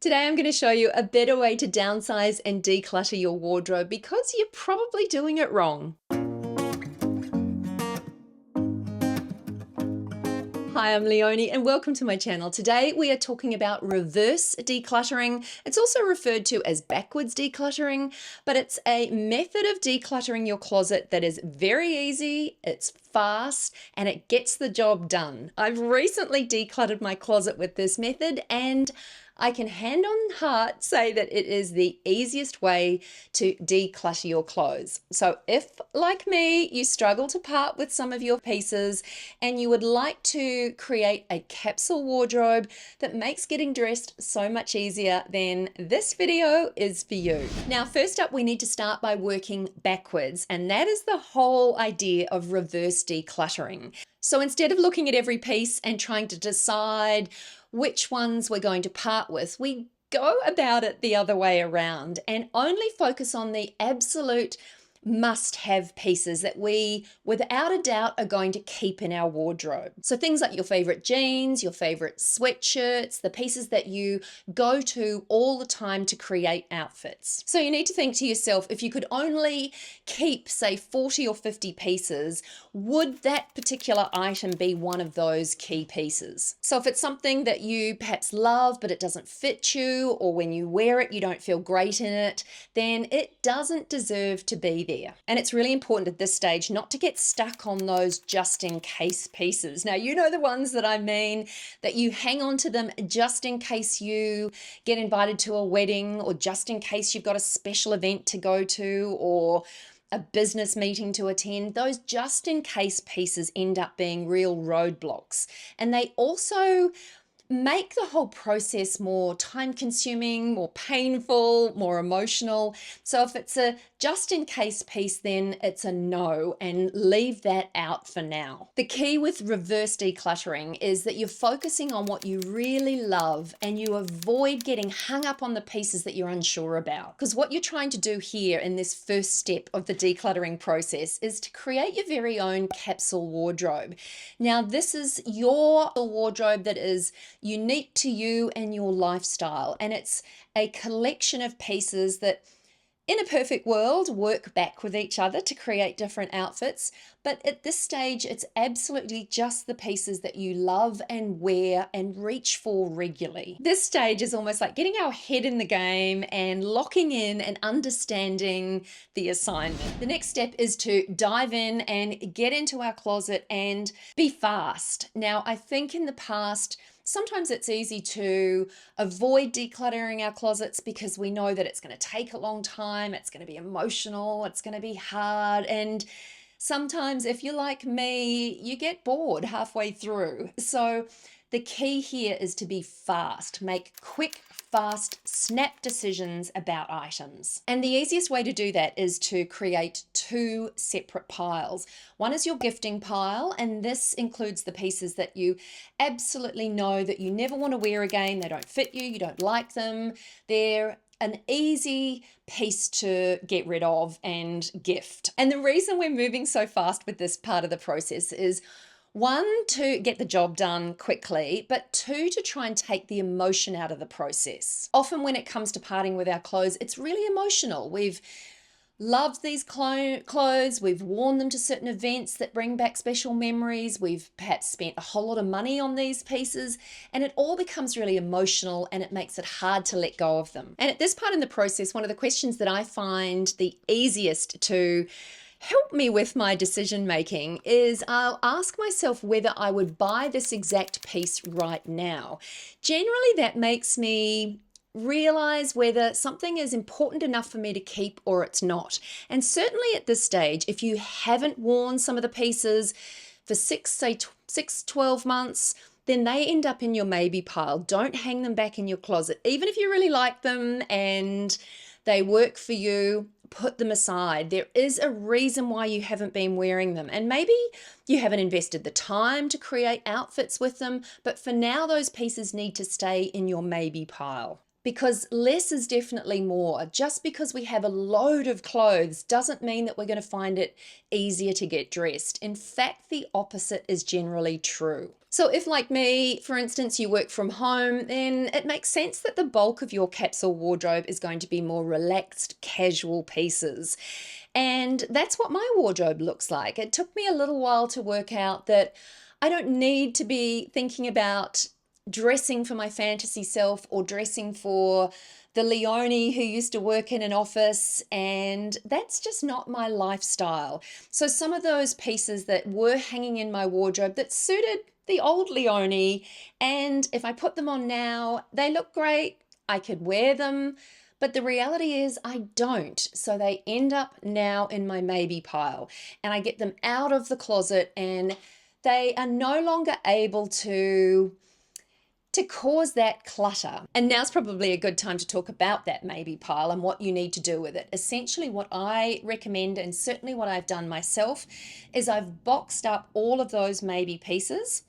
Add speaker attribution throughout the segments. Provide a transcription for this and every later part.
Speaker 1: Today I'm going to show you a better way to downsize and declutter your wardrobe because you're probably doing it wrong. Hi, I'm Leonie and welcome to my channel. Today we are talking about reverse decluttering. It's also referred to as backwards decluttering, but it's a method of decluttering your closet that is very easy, it's fast, and it gets the job done. I've recently decluttered my closet with this method and I can hand on heart say that it is the easiest way to declutter your clothes. So if, like me, you struggle to part with some of your pieces and you would like to create a capsule wardrobe that makes getting dressed so much easier, then this video is for you. Now, first up, we need to start by working backwards, and that is the whole idea of reverse decluttering. So instead of looking at every piece and trying to decide which ones we're going to part with, we go about it the other way around and only focus on the absolute must-have pieces that we, without a doubt, are going to keep in our wardrobe. So things like your favorite jeans, your favorite sweatshirts, the pieces that you go to all the time to create outfits. So you need to think to yourself, if you could only keep, say, 40 or 50 pieces, would that particular item be one of those key pieces? So if it's something that you perhaps love, but it doesn't fit you, or when you wear it, you don't feel great in it, then it doesn't deserve to be there. And it's really important at this stage not to get stuck on those just in case pieces. Now, you know the ones that I mean, that you hang on to them just in case you get invited to a wedding, or just in case you've got a special event to go to, or a business meeting to attend. Those just in case pieces end up being real roadblocks. And they also make the whole process more time consuming, more painful, more emotional. So if it's a just in case piece, then it's a no, and leave that out for now. The key with reverse decluttering is that you're focusing on what you really love and you avoid getting hung up on the pieces that you're unsure about. Because what you're trying to do here in this first step of the decluttering process is to create your very own capsule wardrobe. Now, this is your wardrobe that is unique to you and your lifestyle, and it's a collection of pieces that in a perfect world work back with each other to create different outfits, but at this stage it's absolutely just the pieces that you love and wear and reach for regularly. This stage is almost like getting our head in the game and locking in and understanding the assignment. The next step is to dive in and get into our closet and be fast. Now, I think in the past, sometimes it's easy to avoid decluttering our closets because we know that it's going to take a long time, it's going to be emotional, it's going to be hard, and sometimes if you're like me, you get bored halfway through. So the key here is to be fast, make quick, fast, snap decisions about items. And the easiest way to do that is to create two separate piles. One is your gifting pile, and this includes the pieces that you absolutely know that you never want to wear again. They don't fit you, you don't like them. They're an easy piece to get rid of and gift. And the reason we're moving so fast with this part of the process is, one, to get the job done quickly, but two, to try and take the emotion out of the process. Often when it comes to parting with our clothes, it's really emotional. We've loved these clothes, we've worn them to certain events that bring back special memories, we've perhaps spent a whole lot of money on these pieces, and it all becomes really emotional and it makes it hard to let go of them. And at this part in the process, one of the questions that I find the easiest to help me with my decision making is I'll ask myself whether I would buy this exact piece right now. Generally, that makes me realize whether something is important enough for me to keep or it's not. And certainly at this stage, if you haven't worn some of the pieces for 12 months, then they end up in your maybe pile. Don't hang them back in your closet. Even if you really like them and they work for you, put them aside. There is a reason why you haven't been wearing them, and maybe you haven't invested the time to create outfits with them, but for now those pieces need to stay in your maybe pile. Because less is definitely more. Just because we have a load of clothes doesn't mean that we're going to find it easier to get dressed. In fact, the opposite is generally true. So if, like me, for instance, you work from home, then it makes sense that the bulk of your capsule wardrobe is going to be more relaxed, casual pieces. And that's what my wardrobe looks like. It took me a little while to work out that I don't need to be thinking about dressing for my fantasy self or dressing for the Leonie who used to work in an office, and that's just not my lifestyle. So some of those pieces that were hanging in my wardrobe that suited the old Leonie, and if I put them on now, they look great. I could wear them, but the reality is I don't. So they end up now in my maybe pile, and I get them out of the closet, and they are no longer able to cause that clutter. And now's probably a good time to talk about that maybe pile and what you need to do with it. Essentially, what I recommend, and certainly what I've done myself, is I've boxed up all of those maybe pieces.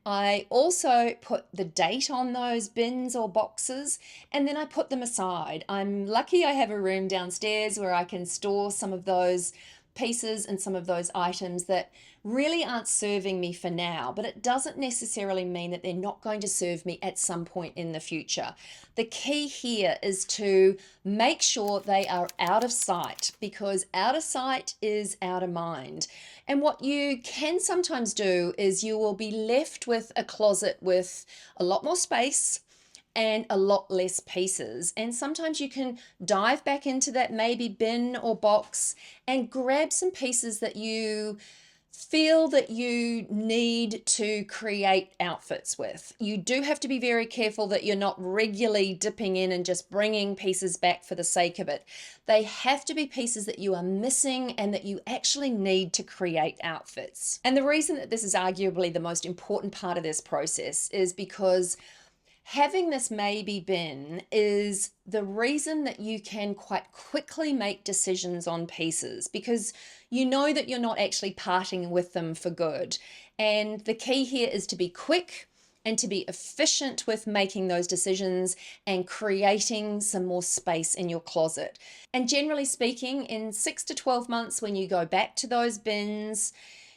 Speaker 1: I also put the date on those bins or boxes, and then I put them aside. I'm lucky I have a room downstairs where I can store some of those pieces and some of those items that really aren't serving me for now, but it doesn't necessarily mean that they're not going to serve me at some point in the future. The key here is to make sure they are out of sight, because out of sight is out of mind. And what you can sometimes do is you will be left with a closet with a lot more space and a lot less pieces. And sometimes you can dive back into that maybe bin or box and grab some pieces that you feel that you need to create outfits with. You do have to be very careful that you're not regularly dipping in and just bringing pieces back for the sake of it. They have to be pieces that you are missing and that you actually need to create outfits. And the reason that this is arguably the most important part of this process is because having this maybe bin is the reason that you can quite quickly make decisions on pieces, because you know that you're not actually parting with them for good. And the key here is to be quick and to be efficient with making those decisions and creating some more space in your closet. And generally speaking, in 6 to 12 months, when you go back to those bins,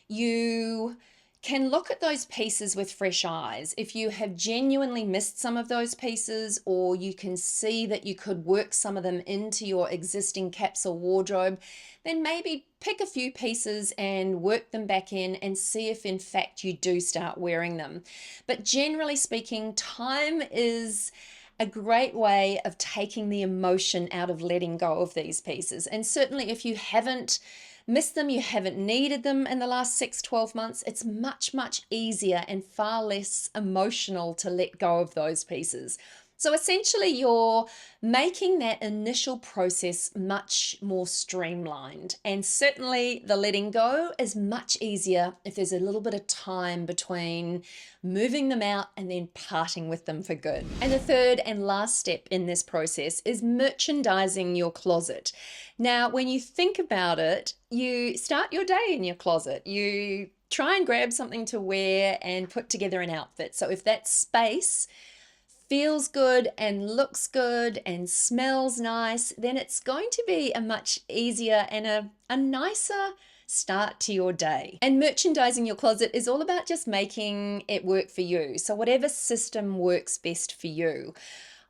Speaker 1: you can look at those pieces with fresh eyes. If you have genuinely missed some of those pieces, or you can see that you could work some of them into your existing capsule wardrobe, then maybe pick a few pieces and work them back in and see if in fact you do start wearing them. But generally speaking, time is a great way of taking the emotion out of letting go of these pieces. And certainly if you haven't missed them, you haven't needed them in the last 6-12 months, it's much, much easier and far less emotional to let go of those pieces. So essentially you're making that initial process much more streamlined, and certainly the letting go is much easier if there's a little bit of time between moving them out and then parting with them for good. And the third and last step in this process is merchandising your closet. Now, when you think about it, you start your day in your closet. You try and grab something to wear and put together an outfit. So if that space feels good and looks good and smells nice, then it's going to be a much easier and a nicer start to your day. And merchandising your closet is all about just making it work for you. So whatever system works best for you.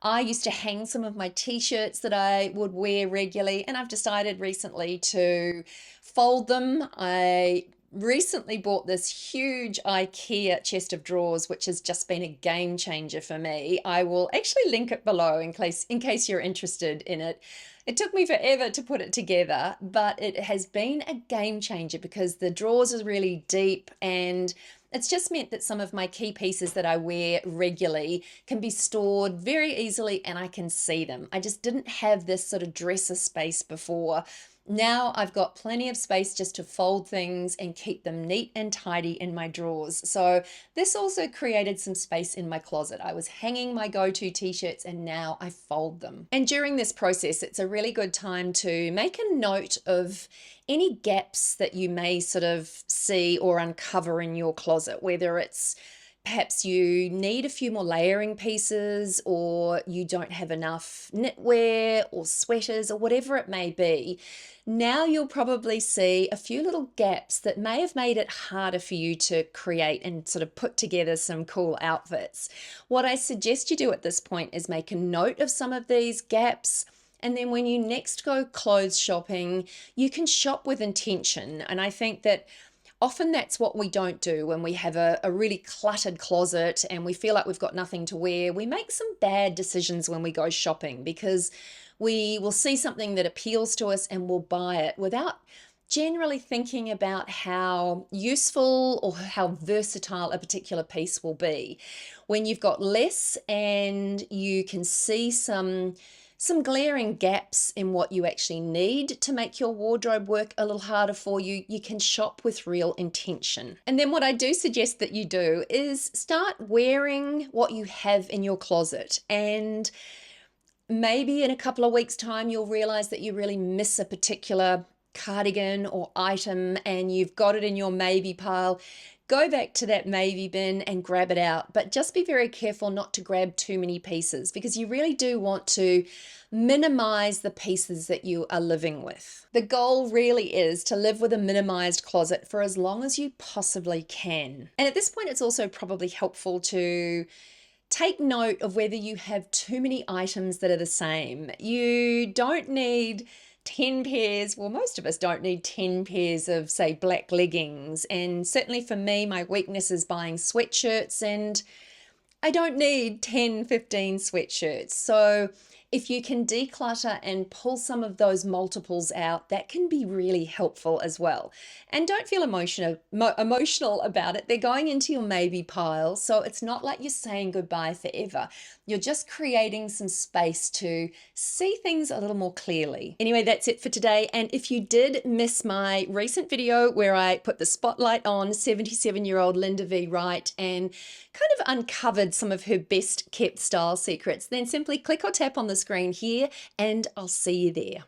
Speaker 1: I used to hang some of my t-shirts that I would wear regularly, and I've decided recently to fold them. I recently bought this huge IKEA chest of drawers, which has just been a game changer for me. I will actually link it below in case you're interested in it. It took me forever to put it together, but it has been a game changer because the drawers are really deep, and it's just meant that some of my key pieces that I wear regularly can be stored very easily and I can see them. I just didn't have this sort of dresser space before. Now I've got plenty of space just to fold things and keep them neat and tidy in my drawers. So this also created some space in my closet. I was hanging my go-to t-shirts and now I fold them. And during this process, it's a really good time to make a note of any gaps that you may sort of see or uncover in your closet, whether it's Perhaps you need a few more layering pieces, or you don't have enough knitwear or sweaters or whatever it may be. Now you'll probably see a few little gaps that may have made it harder for you to create and sort of put together some cool outfits. What I suggest you do at this point is make a note of some of these gaps. And then when you next go clothes shopping, you can shop with intention. And I think that often that's what we don't do when we have a really cluttered closet and we feel like we've got nothing to wear. We make some bad decisions when we go shopping because we will see something that appeals to us and we'll buy it without generally thinking about how useful or how versatile a particular piece will be. When you've got less and you can see some glaring gaps in what you actually need to make your wardrobe work a little harder for you, you can shop with real intention. And then what I do suggest that you do is start wearing what you have in your closet, and maybe in a couple of weeks' time you'll realize that you really miss a particular cardigan or item and you've got it in your maybe pile. Go back to that maybe bin and grab it out, but just be very careful not to grab too many pieces because you really do want to minimize the pieces that you are living with. The goal really is to live with a minimized closet for as long as you possibly can. And at this point, it's also probably helpful to take note of whether you have too many items that are the same. You don't need 10 pairs, well, most of us don't need 10 pairs of, say, black leggings. And certainly for me, my weakness is buying sweatshirts, and I don't need 10, 15 sweatshirts. So if you can declutter and pull some of those multiples out, that can be really helpful as well. And don't feel emotional about it. They're going into your maybe pile, so it's not like you're saying goodbye forever. You're just creating some space to see things a little more clearly. Anyway, that's it for today. And if you did miss my recent video where I put the spotlight on 77-year-old Linda V. Wright and kind of uncovered some of her best kept style secrets, then simply click or tap on the screen here and I'll see you there.